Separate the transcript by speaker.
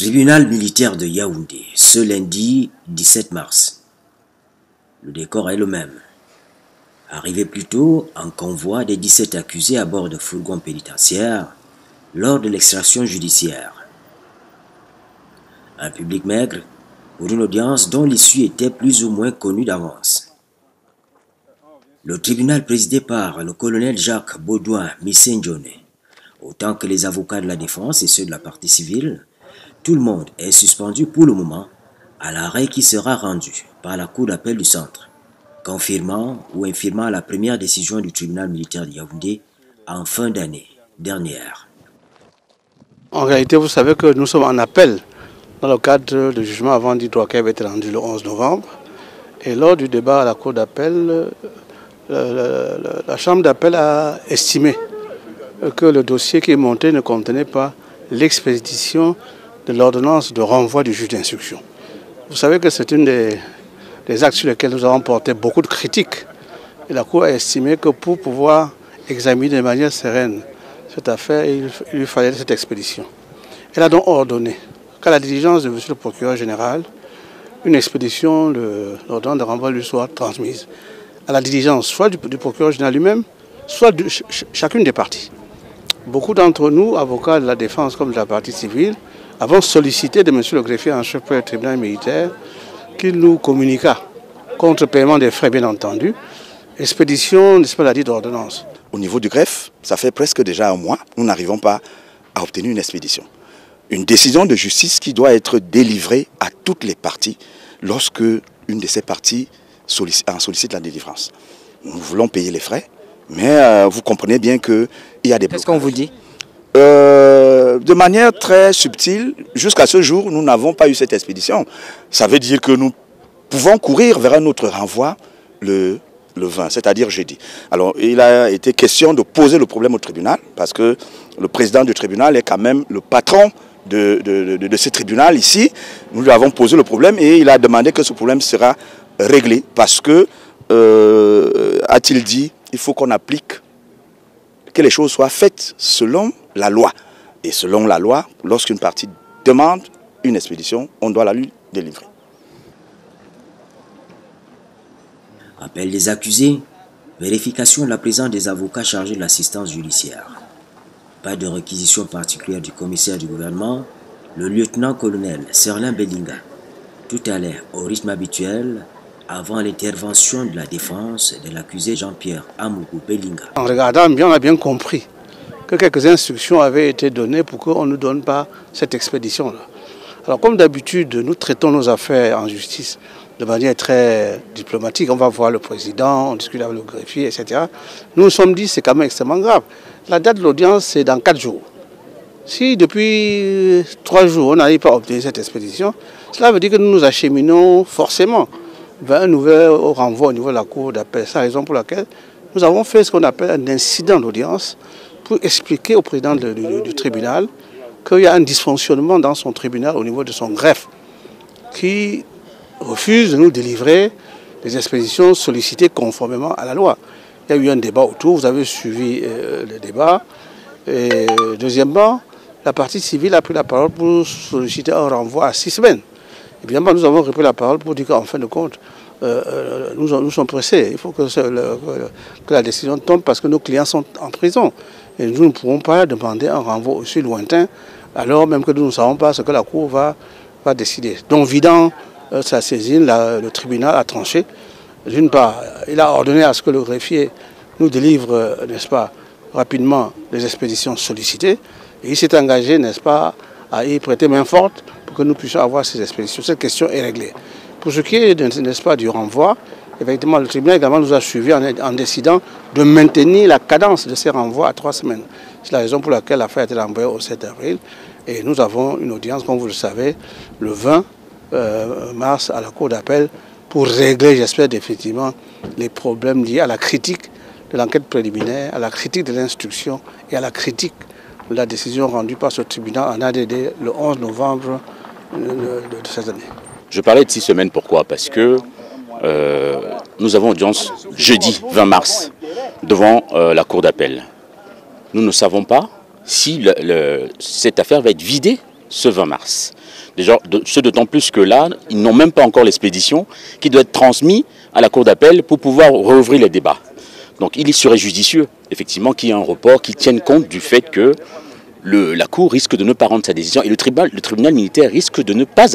Speaker 1: Tribunal militaire de Yaoundé, ce lundi 17 mars. Le décor est le même. Arrivé plus tôt en convoi des 17 accusés à bord de fourgons pénitentiaires lors de l'extraction judiciaire. Un public maigre pour une audience dont l'issue était plus ou moins connue d'avance. Le tribunal présidé par le colonel Jacques Baudouin Missenjone, autant que les avocats de la défense et ceux de la partie civile, tout le monde est suspendu pour le moment à l'arrêt qui sera rendu par la cour d'appel du centre, confirmant ou infirmant la première décision du tribunal militaire de Yaoundé en fin d'année dernière.
Speaker 2: En réalité, vous savez que nous sommes en appel dans le cadre du jugement avant du droit qui avait été rendu le 11 novembre. Et lors du débat à la cour d'appel, la chambre d'appel a estimé que le dossier qui est monté ne contenait pas l'expédition de l'ordonnance de renvoi du juge d'instruction. Vous savez que c'est une des actes sur lesquels nous avons porté beaucoup de critiques. Et la Cour a estimé que pour pouvoir examiner de manière sereine cette affaire, il lui fallait cette expédition. Elle a donc ordonné qu'à la diligence de M. le procureur général, une expédition de l'ordonnance de renvoi lui soit transmise à la diligence soit du procureur général lui-même, soit de chacune des parties. Beaucoup d'entre nous, avocats de la défense comme de la partie civile, avons sollicité de M. le greffier en chef du tribunal militaire qu'il nous communiquât, contre paiement des frais bien entendu, expédition, n'est-ce pas, la dite ordonnance.
Speaker 3: Au niveau du greffe, ça fait presque déjà un mois, nous n'arrivons pas à obtenir une expédition. Une décision de justice qui doit être délivrée à toutes les parties lorsque une de ces parties en sollicite la délivrance. Nous voulons payer les frais, mais vous comprenez bien qu'il y a des blocages.
Speaker 4: Qu'est-ce qu'on vous dit ?
Speaker 3: De manière très subtile, jusqu'à ce jour, nous n'avons pas eu cette expédition. Ça veut dire que nous pouvons courir vers un autre renvoi le 20, c'est-à-dire jeudi. Alors, il a été question de poser le problème au tribunal, parce que le président du tribunal est quand même le patron de ce tribunal ici. Nous lui avons posé le problème et il a demandé que ce problème sera réglé, parce que, a-t-il dit, il faut qu'on applique, que les choses soient faites selon la loi. Et selon la loi, lorsqu'une partie demande une expédition, on doit la lui délivrer.
Speaker 1: Appel des accusés, vérification de la présence des avocats chargés de l'assistance judiciaire. Pas de réquisition particulière du commissaire du gouvernement, le lieutenant-colonel Serlin Belinga. Tout allait au rythme habituel avant l'intervention de la défense de l'accusé Jean-Pierre Amougou Belinga.
Speaker 2: En regardant bien, on a bien compris que quelques instructions avaient été données pour qu'on ne nous donne pas cette expédition-là. Alors comme d'habitude, nous traitons nos affaires en justice de manière très diplomatique. On va voir le président, on discute avec le greffier, etc. Nous nous sommes dit que c'est quand même extrêmement grave. La date de l'audience, c'est dans 4 jours. Si depuis 3 jours, on n'arrive pas à obtenir cette expédition, cela veut dire que nous nous acheminons forcément vers un nouvel renvoi au niveau de la cour d'appel. C'est la raison pour laquelle nous avons fait ce qu'on appelle un incident d'audience pour expliquer au président du tribunal qu'il y a un dysfonctionnement dans son tribunal au niveau de son greffe qui refuse de nous délivrer des expéditions sollicitées conformément à la loi. Il y a eu un débat autour, vous avez suivi le débat. Et deuxièmement, la partie civile a pris la parole pour solliciter un renvoi à 6 semaines. Évidemment, nous avons repris la parole pour dire qu'en fin de compte, nous sommes pressés. Il faut que la décision tombe parce que nos clients sont en prison. Et nous ne pourrons pas demander un renvoi aussi lointain, alors même que nous ne savons pas ce que la Cour va décider. Donc, vidant sa saisine, le tribunal a tranché. D'une part, il a ordonné à ce que le greffier nous délivre, n'est-ce pas, rapidement les expéditions sollicitées. Et il s'est engagé, n'est-ce pas, à y prêter main forte pour que nous puissions avoir ces expéditions. Cette question est réglée. Pour ce qui est, n'est-ce pas, du renvoi, effectivement, le tribunal également nous a suivis en décidant de maintenir la cadence de ces renvois à 3 semaines. C'est la raison pour laquelle l'affaire a été renvoyée au 7 avril. Et nous avons une audience, comme vous le savez, le 20 mars à la cour d'appel pour régler, j'espère, définitivement les problèmes liés à la critique de l'enquête préliminaire, à la critique de l'instruction et à la critique de la décision rendue par ce tribunal en ADD le 11 novembre de cette année.
Speaker 5: Je parlais de 6 semaines, pourquoi? Parce que nous avons audience jeudi 20 mars devant la cour d'appel. Nous ne savons pas si cette affaire va être vidée ce 20 mars. Déjà, ce d'autant plus que là, ils n'ont même pas encore l'expédition qui doit être transmise à la Cour d'appel pour pouvoir rouvrir les débats. Donc il serait judicieux, effectivement, qu'il y ait un report qui tienne compte du fait que la Cour risque de ne pas rendre sa décision et le tribunal militaire risque de ne pas